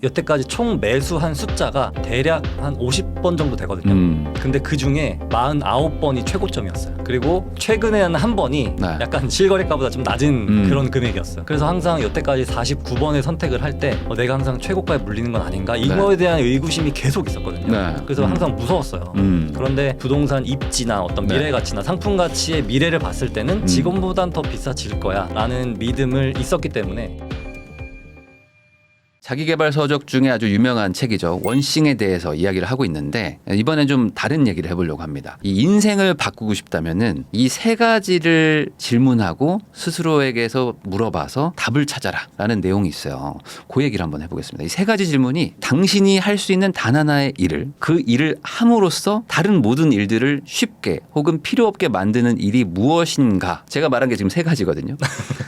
여태까지 총 매수한 숫자가 대략 한 50번 정도 되거든요. 근데 그 중에 49번이 최고점이었어요. 그리고 최근에 한 번이 네. 약간 실거래가보다 좀 낮은 그런 금액이었어요. 그래서 항상 여태까지 49번의 선택을 할 때 내가 항상 최고가에 물리는 건 아닌가 이거에 대한 의구심이 계속 있었거든요. 네. 그래서 항상 무서웠어요. 그런데 부동산 입지나 어떤 미래 가치나 상품 가치의 미래를 봤을 때는 지금보단 더 비싸질 거야 라는 믿음을 있었기 때문에 자기계발 서적 중에 아주 유명한 책이죠. 원싱에 대해서 이야기를 하고 있는데 이번엔 좀 다른 얘기를 해보려고 합니다. 이 인생을 바꾸고 싶다면은 이 세 가지를 질문하고 스스로에게서 물어봐서 답을 찾아라 라는 내용이 있어요. 그 얘기를 한번 해보겠습니다. 이 세 가지 질문이 당신이 할 수 있는 단 하나의 일을 그 일을 함으로써 다른 모든 일들을 쉽게 혹은 필요 없게 만드는 일이 무엇인가. 제가 말한 게 지금 세 가지거든요.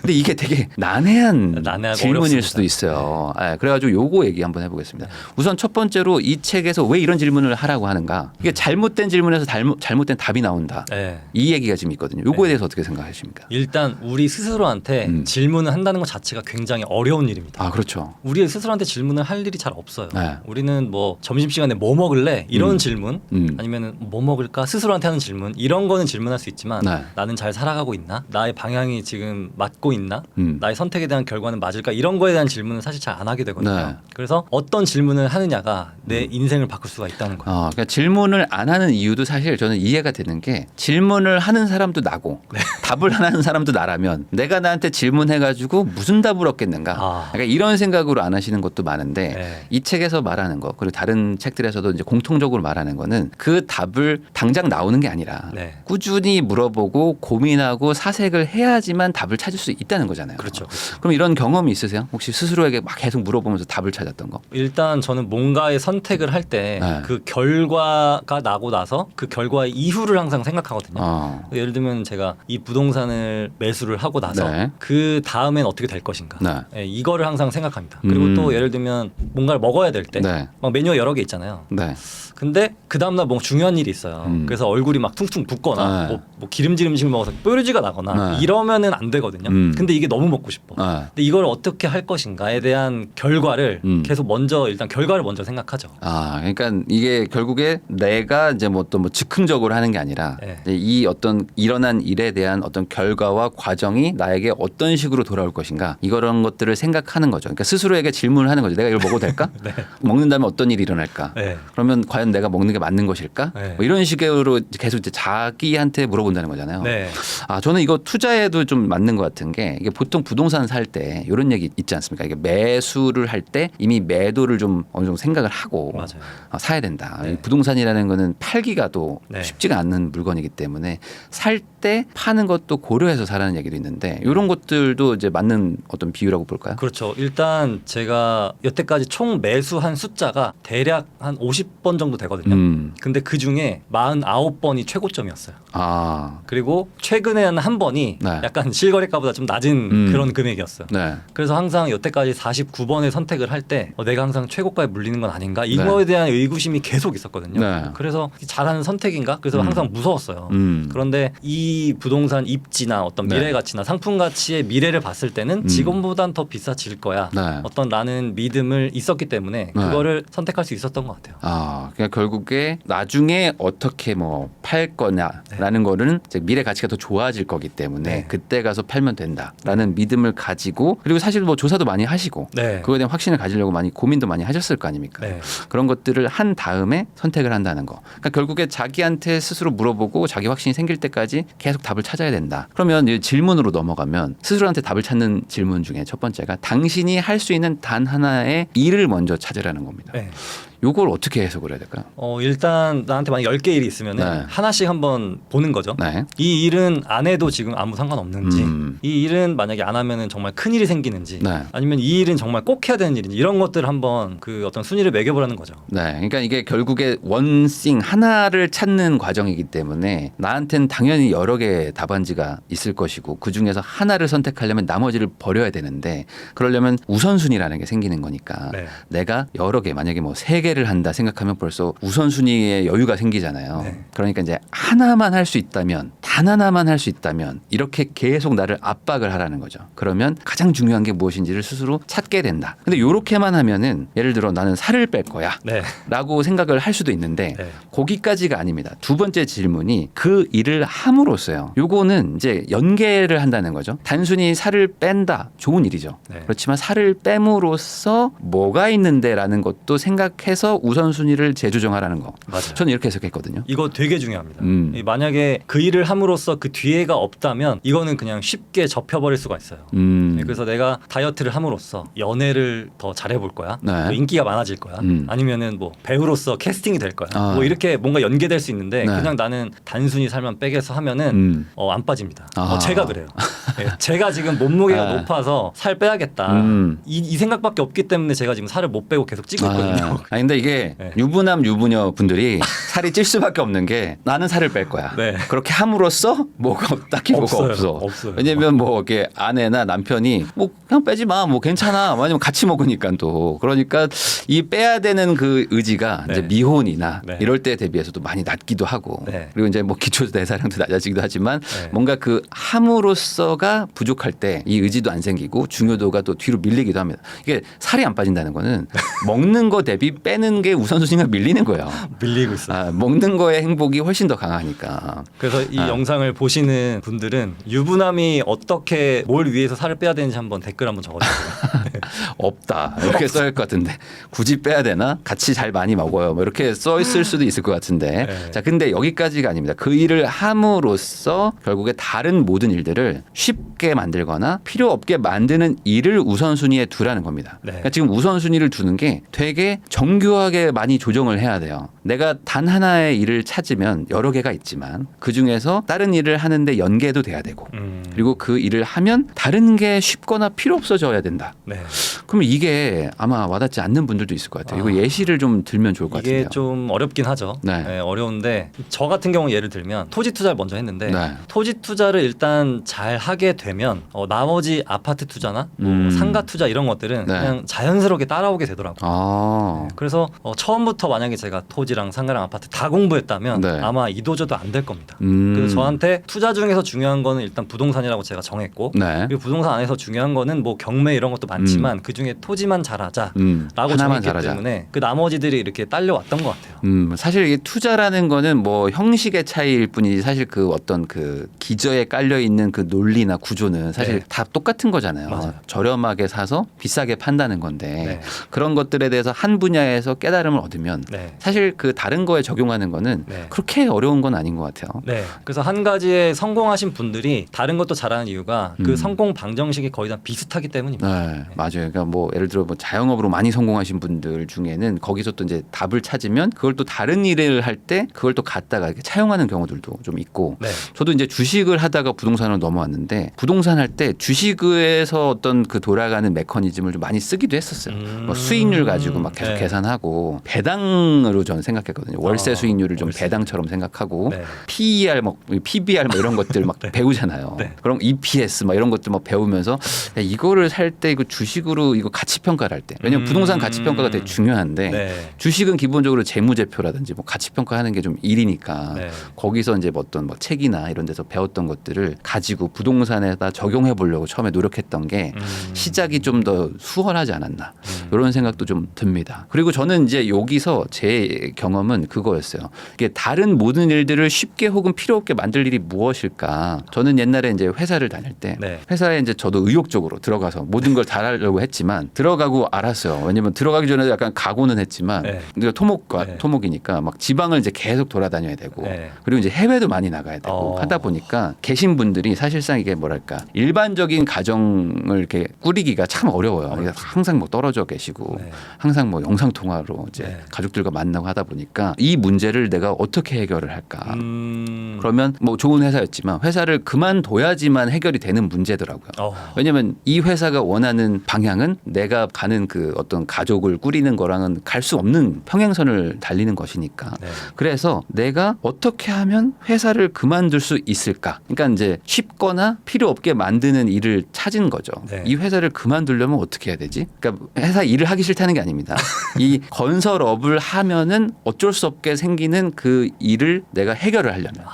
근데 이게 되게 난해한 질문일 어렵습니다. 수도 있어요. 네. 그래가지고 요거 얘기 한번 해보겠습니다. 우선 첫 번째로 이 책에서 왜 이런 질문을 하라고 하는가. 이게 잘못된 질문에서 잘못된 답이 나온다. 네. 이 얘기가 지금 있거든요. 요거에 대해서 어떻게 생각하십니까? 일단 우리 스스로한테 질문을 한다는 것 자체가 굉장히 어려운 일입니다. 아, 그렇죠. 우리 스스로한테 질문을 할 일이 잘 없어요. 네. 우리는 뭐 점심시간에 뭐 먹을래? 이런 질문 아니면 뭐 먹을까? 스스로한테 하는 질문 이런 거는 질문할 수 있지만 네. 나는 잘 살아가고 있나? 나의 방향이 지금 맞고 있나? 나의 선택에 대한 결과는 맞을까? 이런 거에 대한 질문은 사실 잘 안 하게 되거든요. 네. 그래서 어떤 질문을 하느냐가 내 인생을 바꿀 수가 있다는 거예요. 그러니까 질문을 안 하는 이유도 사실 저는 이해가 되는 게 질문을 하는 사람도 나고 답을 안 하는 사람도 나라면 내가 나한테 질문해가지고 무슨 답을 얻겠는가. 그러니까 이런 생각으로 안 하시는 것도 많은데 네. 이 책에서 말하는 거 그리고 다른 책들에서도 이제 공통적으로 말하는 거는 그 답을 당장 나오는 게 아니라 네. 꾸준히 물어보고 고민하고 사색을 해야지만 답을 찾을 수 있다는 거잖아요. 그렇죠. 그럼 이런 경험이 있으세요? 혹시 스스로에게 막 계속 물어보면서 답을 찾았던 거? 일단 저는 뭔가의 선택을 할 때 그 네. 결과가 나고 나서 그 결과의 이후를 항상 생각하거든요. 예를 들면 제가 이 부동산을 매수를 하고 나서 네. 그 다음엔 어떻게 될 것인가. 네. 예, 이거를 항상 생각합니다. 그리고 또 예를 들면 뭔가를 먹어야 될 때 네. 막 메뉴가 여러 개 있잖아요. 네. 근데 그 다음날 뭐 중요한 일이 있어요. 그래서 얼굴이 막 퉁퉁 붓거나 네. 뭐 기름진 음식을 먹어서 뾰루지가 나거나 네. 이러면은 안 되거든요. 근데 이게 너무 먹고 싶어. 네. 근데 이걸 어떻게 할 것인가에 대한 결과를 계속 먼저 일단 결과를 먼저 생각하죠. 그러니까 이게 결국에 내가 이제 뭐 또 뭐 즉흥적으로 하는 게 아니라 네. 이제 이 어떤 일어난 일에 대한 어떤 결과와 과정이 나에게 어떤 식으로 돌아올 것인가 이런 것들을 생각하는 거죠. 그러니까 스스로에게 질문을 하는 거죠. 내가 이걸 먹어도 될까? 네. 먹는다면 어떤 일이 일어날까? 네. 그러면 과연 내가 먹는 게 맞는 것일까? 네. 뭐 이런 식으로 계속 이제 자기한테 물어본다는 거잖아요. 네. 저는 이거 투자에도 좀 맞는 것 같은 게 이게 보통 부동산 살 때 이런 얘기 있지 않습니까? 이게 매수를 할 때 이미 매도를 좀 어느 정도 생각을 하고 맞아요. 사야 된다. 네. 부동산이라는 거는 팔기가 또 네. 쉽지가 않는 물건이기 때문에 살 때 파는 것도 고려해서 사라는 얘기도 있는데 이런 것들도 이제 맞는 어떤 비유라고 볼까요? 그렇죠. 일단 제가 여태까지 총 매수한 숫자가 대략 한 50번 정도 되거든요. 근데 그 중에 49번이 최고점이었어요. 그리고 최근에 한 번이 네. 약간 실거래가보다 좀 낮은 그런 금액이었어요. 네. 그래서 항상 여태까지 49번의 선택을 할 때 내가 항상 최고가에 물리는 건 아닌가 이거에 대한 의구심이 계속 있었거든요. 네. 그래서 잘하는 선택인가? 그래서 항상 무서웠어요. 그런데 이 부동산 입지나 어떤 미래 네. 가치나 상품 가치의 미래를 봤을 때는 지금보단 더 비싸질 거야. 네. 어떤 라는 믿음을 있었기 때문에 그거를 선택할 수 있었던 것 같아요. 그러니까 결국에 나중에 어떻게 뭐 팔 거냐라는 거는 이제 미래 가치가 더 좋아질 거기 때문에 네. 그때 가서 팔면 된다라는 믿음을 가지고 그리고 사실 뭐 조사도 많이 하시고 네. 그거에 대한 확신을 가지려고 많이 고민도 많이 하셨을 거 아닙니까? 네. 그런 것들을 한 다음에 선택을 한다는 거. 그러니까 결국에 자기한테 스스로 물어보고 자기 확신이 생길 때까지 계속 답을 찾아야 된다. 그러면 이제 질문으로 넘어가면 스스로한테 답을 찾는 질문 중에 첫 번째가 당신이 할 수 있는 단 하나의 일을 먼저 찾으라는 겁니다. 네. 요걸 어떻게 해석을 해야 될까요? 일단 나한테 만약 10개 일이 있으면 네. 하나씩 한번 보는 거죠. 네. 이 일은 안 해도 지금 아무 상관없는지 이 일은 만약에 안 하면 정말 큰일이 생기는지 네. 아니면 이 일은 정말 꼭 해야 되는 일인지 이런 것들을 한번 그 어떤 순위를 매겨보라는 거죠. 네. 그러니까 이게 결국에 원싱 하나를 찾는 과정이기 때문에 나한테는 당연히 여러 개의 답안지가 있을 것이고 그중에서 하나를 선택하려면 나머지를 버려야 되는데 그러려면 우선순위라는 게 생기는 거니까 네. 내가 여러 개 만약에 뭐 3개 개를 한다 생각하면 벌써 우선순위에 여유가 생기잖아요. 네. 그러니까 이제 하나만 할 수 있다면, 단 하나만 할 수 있다면 이렇게 계속 나를 압박을 하라는 거죠. 그러면 가장 중요한 게 무엇인지를 스스로 찾게 된다. 근데 이렇게만 하면은 예를 들어 나는 살을 뺄 거야 네. 라고 생각을 할 수도 있는데 네. 거기까지가 아닙니다. 두 번째 질문이 그 일을 함으로써요. 요거는 이제 연계를 한다는 거죠. 단순히 살을 뺀다. 좋은 일이죠. 네. 그렇지만 살을 뺨으로써 뭐가 있는데라는 것도 생각해서 우선순위를 재조정하라는 거. 맞아요. 저는 이렇게 해석했거든요. 이거 되게 중요합니다. 음. 이 만약에 그 일을 함으로써 그 뒤에가 없다면 이거는 그냥 쉽게 접혀버릴 수가 있어요. 네, 그래서 내가 다이어트를 함으로써 연애를 더 잘해볼 거야. 네. 뭐 인기가 많아질 거야. 아니면은 뭐 배우로서 캐스팅이 될 거야. 아. 뭐 이렇게 뭔가 연계될 수 있는데 네. 그냥 나는 단순히 살만 빼게서 하면은 안 빠집니다. 아. 제가 그래요. 네, 제가 지금 몸무게가 아. 높아서 살 빼야겠다. 이 생각밖에 없기 때문에 제가 지금 살을 못 빼고 계속 찌고 있거든요. 아니 근데 이게 네. 유부남 유부녀 분들이 살이 찔 수밖에 없는 게 나는 살을 뺄 거야. 네. 그렇게 함으로써 뭐가 딱히 뭐가 없어요. 없어. 없어요. 왜냐면 뭐 이렇게 아내나 남편이 뭐 그냥 빼지 마. 뭐 괜찮아. 왜냐면 같이 먹으니까 또. 그러니까 이 빼야 되는 그 의지가 네. 이제 미혼이나 네. 이럴 때에 대비해서도 많이 낮기도 하고. 네. 그리고 이제 뭐 기초 대사량도 낮아지기도 하지만 네. 뭔가 그 함으로써가 부족할 때 이 의지도 안 생기고 중요도가 또 뒤로 밀리기도 합니다. 이게 살이 안 빠진다는 거는 먹는 거 대비 빼는 게 우선순위가 밀리는 거예요. 밀리고 있어요. 아, 먹는 거의 행복이 훨씬 더 강하니까. 그래서 이 영상을 보시는 분들은 유부남이 어떻게 뭘 위해서 살을 빼야 되는지 한번 댓글 한번 적어주세요. 없다 이렇게 써야 할 것 같은데 굳이 빼야 되나? 같이 잘 많이 먹어요. 뭐 이렇게 써 있을 수도 있을 것 같은데. 네. 자, 근데 여기까지가 아닙니다. 그 일을 함으로써 결국에 다른 모든 일들을 쉽게 만들거나 필요 없게 만드는 일을 우선순위에 두라는 겁니다. 네. 그러니까 지금 우선순위를 두는 게 되게 정교하게 많이 조정을 해야 돼요. 내가 단 하나의 일을 찾으면 여러 개가 있지만 그 중에서 다른 일을 하는데 연계도 돼야 되고 그리고 그 일을 하면 다른 게 쉽거나 필요 없어져야 된다. 네. 그럼 이게 아마 와닿지 않는 분들도 있을 것 같아요. 이거 예시를 좀 들면 좋을 것 이게 같은데요. 좀 어렵긴 하죠. 네. 네, 어려운데 저 같은 경우 예를 들면 토지 투자를 먼저 했는데 네. 토지 투자를 일단 잘 하게 되면 나머지 아파트 투자나 뭐 상가 투자 이런 것들은 네. 그냥 자연스럽게 따라오게 되더라고요. 아. 그래서 처음부터 만약에 제가 토지랑 상가랑 아파트 다 공부했다면 네. 아마 이도저도 안 될 겁니다. 그래서 저한테 투자 중에서 중요한 거는 일단 부동산이라고 제가 정했고 네. 그리고 부동산 안에서 중요한 거는 뭐 경매 이런 것도 많지만 그 중에 토지만 잘하자라고 하나만 정했기 잘하자. 때문에 그 나머지들이 이렇게 딸려왔던 것 같아요. 사실 이게 투자라는 거는 뭐 형식의 차이일 뿐이지 사실 그 어떤 그 기저에 깔려 있는 그 논리나 구조는 사실 네. 다 똑같은 거잖아요. 맞아요. 저렴하게 사서 비싸게 판다는 건데 네. 그런 것들에 대해서 한 분야에서 깨달음을 얻으면 네. 사실 그 다른 거에 적용하는 거는 네. 그렇게 어려운 건 아닌 것 같아요. 네. 그래서 한 가지에 성공하신 분들이 다른 것도 잘하는 이유가 그 성공 방정식이 거의 다 비슷하기 때문입니다. 네, 맞아요. 그러니까 뭐 예를 들어 뭐 자영업으로 많이 성공하신 분들 중에는 거기서 또 이제 답을 찾으면 그걸 또 다른 일을 할 때 그걸 또 갖다가 이렇게 차용하는 경우들도 좀 있고. 네. 저도 이제 주식을 하다가 부동산으로 넘어왔는데 부동산 할 때 주식에서 어떤 그 돌아가는 메커니즘을 좀 많이 쓰기도 했었어요. 뭐 수익률 가지고 막 계속 네. 계산하고 배당으로 저는 생각했거든요. 월세 수익률을 좀 월세. 배당처럼 생각하고 네. PER 뭐 PBR 뭐 이런 것들 막 배우잖아요. 네. 그럼 EPS 막 이런 것들 막 배우면서 야, 이거를 살 때 이거 주식으로 이거 가치 평가를 할 때 왜냐면 부동산 가치 평가가 되게 중요한데 네. 주식은 기본적으로 재무제표라든지 뭐 가치 평가하는 게 좀 일이니까 네. 거기서 이제 뭐 어떤 뭐 책이나 이런 데서 배웠던 것들을 가지고 부동산에다 적용해 보려고 처음에 노력했던 게 시작이 좀 더 수월하지 않았나 이런 생각도 좀 듭니다. 그리고 저는 이제 여기서 제 경험은 그거였어요. 이게 다른 모든 일들을 쉽게 혹은 필요 없게 만들 일이 무엇일까? 저는 옛날에 이제 회사를 다닐 때 네. 회사에 이제 저도 의욕적으로 들어가서 모든 걸 다 하려고 했지만 들어가고 알았어요. 왜냐면 들어가기 전에 약간 각오는 했지만 네. 우리가 토목과 네. 토목이니까 막 지방을 이제 계속 돌아다녀야 되고 네. 그리고 이제 해외도 많이 나가야 되고 하다 보니까 계신 분들이 사실상 이게 뭐랄까 일반적인 가정을 이렇게 꾸리기가 참 어려워요. 그러니까 항상 뭐 떨어져 계시고 네. 항상 뭐 영상 통화로 이제 네. 가족들과 만나고 하다 보니까 이 문제를 내가 어떻게 해결을 할까? 음. 그러면 뭐 좋은 회사였지만 회사를 그만둬야지만 해결이 되는 문제더라고요. 왜냐하면 이 회사가 원하는 방향은 그러면은 내가 가는 그 어떤 가족을 꾸리는 거랑은 갈 수 없는 평행선을 달리는 것이니까. 네. 그래서 내가 어떻게 하면 회사를 그만둘 수 있을까? 그러니까 이제 쉽거나 필요 없게 만드는 일을 찾은 거죠. 네. 이 회사를 그만두려면 어떻게 해야 되지? 그러니까 회사 일을 하기 싫다는 게 아닙니다. 이 건설업을 하면은 어쩔 수 없게 생기는 그 일을 내가 해결을 하려면.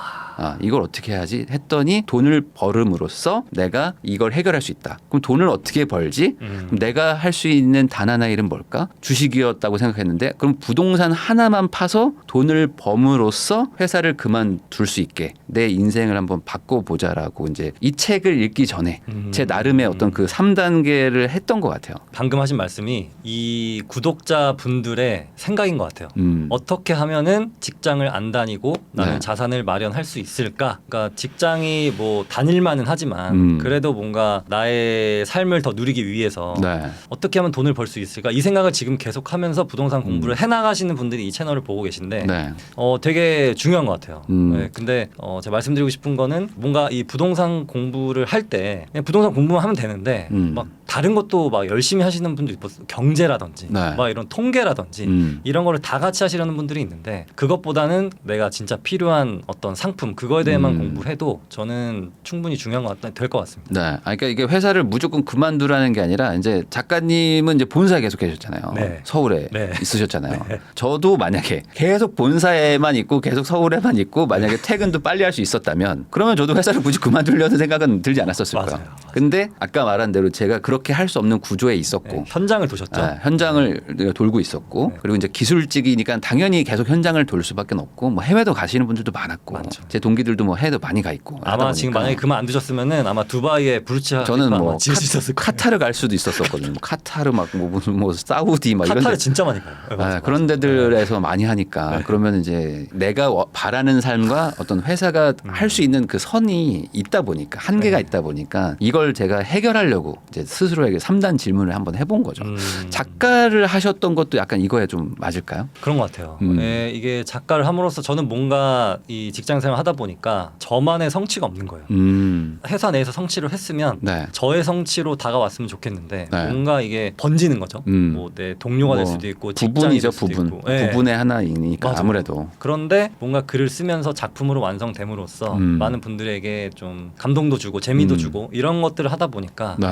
이걸 어떻게 해야지 했더니 돈을 벌음으로써 내가 이걸 해결할 수 있다. 그럼 돈을 어떻게 벌지? 그럼 내가 할 수 있는 단 하나의 일은 뭘까? 주식이었다고 생각했는데 그럼 부동산 하나만 파서 돈을 범으로써 회사를 그만둘 수 있게 내 인생을 한번 바꿔보자라고 이제 이 책을 읽기 전에 제 나름의 어떤 그 3단계를 했던 것 같아요. 방금 하신 말씀이 이 구독자분들의 생각인 것 같아요. 어떻게 하면은 직장을 안 다니고 나는 네. 자산을 마련할 수 있을까? 그러니까 직장이 뭐 다닐만은 하지만 그래도 뭔가 나의 삶을 더 누리기 위해서 네. 어떻게 하면 돈을 벌 수 있을까? 이 생각을 지금 계속하면서 부동산 공부를 해나가시는 분들이 이 채널을 보고 계신데 네. 되게 중요한 것 같아요. 네. 근데 제가 말씀드리고 싶은 거는 뭔가 이 부동산 공부를 할 때 그냥 부동산 공부만 하면 되는데 막 다른 것도 막 열심히 하시는 분도 있었어요. 경제라든지 네. 막 이런 통계라든지 이런 거를 다 같이 하시려는 분들이 있는데 그것보다는 내가 진짜 필요한 어떤 상품 그거에 대해만 공부를 해도 저는 충분히 중요한 것 같다 될 것 같습니다. 네. 그러니까 이게 회사를 무조건 그만두라는 게 아니라 이제 작가님은 이제 본사에 계속 계셨잖아요. 네. 서울에 네. 있으셨잖아요. 네. 저도 만약에 계속 본사에만 있고 계속 서울에만 있고 만약에 퇴근도 빨리 할 수 있었다면 그러면 저도 회사를 굳이 그만두려는 생각은 들지 않았었을 거예요. 맞아요. 근데 아까 말한 대로 제가 그렇게 할 수 없는 구조에 있었고 네, 현장을 도셨죠. 네, 현장을 돌고 있었고 네. 그리고 이제 기술직이니까 당연히 계속 현장을 돌 수밖에 없고 뭐 해외도 가시는 분들도 많았고 많죠. 제 동기들도 뭐 해외도 많이 가 있고 하다 아마 지금 보니까 만약에 그만 안 두셨으면은 아마 두바이에 브루치 저는 뭐 지을 수 있었을 거예요. 카타르 갈 수도 있었었거든요. 뭐 카타르 막 뭐 무슨 뭐 사우디 막 이런 카타르 데 진짜 많이 가요. 네, 맞아, 그런 맞아. 데들에서 많이 하니까 네. 그러면 이제 내가 바라는 삶과 어떤 회사가 할 수 있는 그 선이 있다 보니까 한계가 네. 있다 보니까 이걸 제가 해결하려고 이제 스스로에게 3단 질문을 한번 해본 거죠. 작가를 하셨던 것도 약간 이거에 좀 맞을까요? 그런 것 같아요. 이게 작가를 함으로써 저는 뭔가 이 직장 생활 하다 보니까 저만의 성취가 없는 거예요. 회사 내에서 성취를 했으면 네. 저의 성취로 다가왔으면 좋겠는데 네. 뭔가 이게 번지는 거죠. 뭐 내 동료가 될 뭐 수도 있고 직장이 부분이죠, 될 수도 부분. 있고. 네. 부분의 하나이니까 맞아. 아무래도. 그런데 뭔가 글을 쓰면서 작품으로 완성됨으로써 많은 분들에게 좀 감동도 주고 재미도 주고 이런 것들을 하다 보니까 네.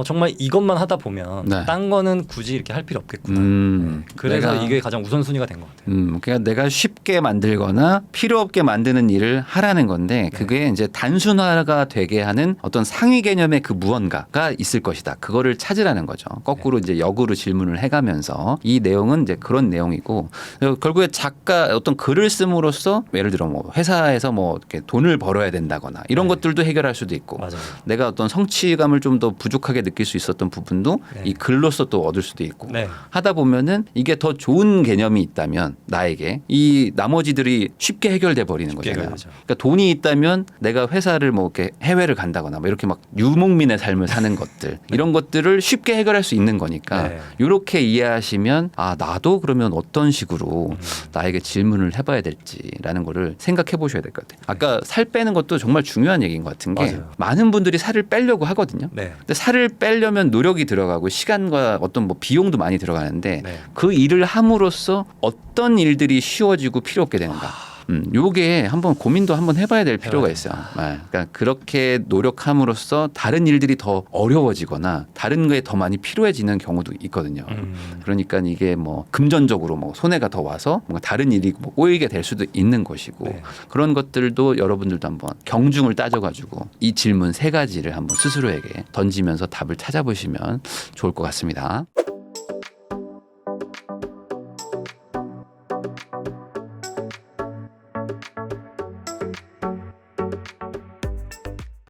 정말 이것만 하다 보면 네. 딴 거는 굳이 이렇게 할 필요 없겠구나. 그래서 내가- 이게 가장 우선순위가 된 것 같아요. 그러니까 내가 쉽게 만들거나 필요 없게 만드는 일을 하라는 건데 그게 이제 단순화가 되게 하는 어떤 상위 개념의 그 무언가가 있을 것이다. 그거를 찾으라는 거죠. 거꾸로 이제 역으로 질문을 해가면서 이 내용은 이제 그런 내용이고 결국에 작가 어떤 글을 씀으로써 예를 들어 뭐 회사에서 뭐 이렇게 돈을 벌어야 된다거나 이런 네. 것들도 해결할 수도 있고 맞아요. 내가 어떤 성취감을 좀 더 부족하게 느낄 수 있었던 부분도 네. 이 글로써 또 얻을 수도 있고 네. 하다 보면은 이게 더 좋은 개념이 있다면 나에게 이 나머지들이 쉽게 해결돼 버리는 쉽게 거잖아요. 해결되죠. 그러니까 돈이 있다면 내가 회사를 뭐 이렇게 해외를 간다거나 뭐 이렇게 막 유목민의 삶을 사는 것들 이런 것들을 쉽게 해결할 수 있는 거니까 네. 이렇게 이해하시면 나도 그러면 어떤 식으로 나에게 질문을 해봐야 될지라는 거를 생각해 보셔야 될 것 같아요. 아까 살 빼는 것도 정말 중요한 얘기인 것 같은 게 맞아요. 많은 분들이 살을 빼려고 하거든요. 네. 근데 살을 빼려면 노력이 들어가고 시간과 어떤 뭐 비용도 많이 들어가는데 네. 그 일을 함으로써 어떤 일들이 쉬워지고 필요 없게 되는가. 요게 한번 고민도 한번 해봐야 될 필요가 있어요. 네. 그러니까 그렇게 노력함으로써 다른 일들이 더 어려워지거나 다른 거에 더 많이 필요해지는 경우도 있거든요. 그러니까 이게 뭐 금전적으로 뭐 손해가 더 와서 뭔가 다른 일이 뭐 꼬이게 될 수도 있는 것이고 네. 그런 것들도 여러분들도 한번 경중을 따져가지고 이 질문 3가지를 한번 스스로에게 던지면서 답을 찾아보시면 좋을 것 같습니다.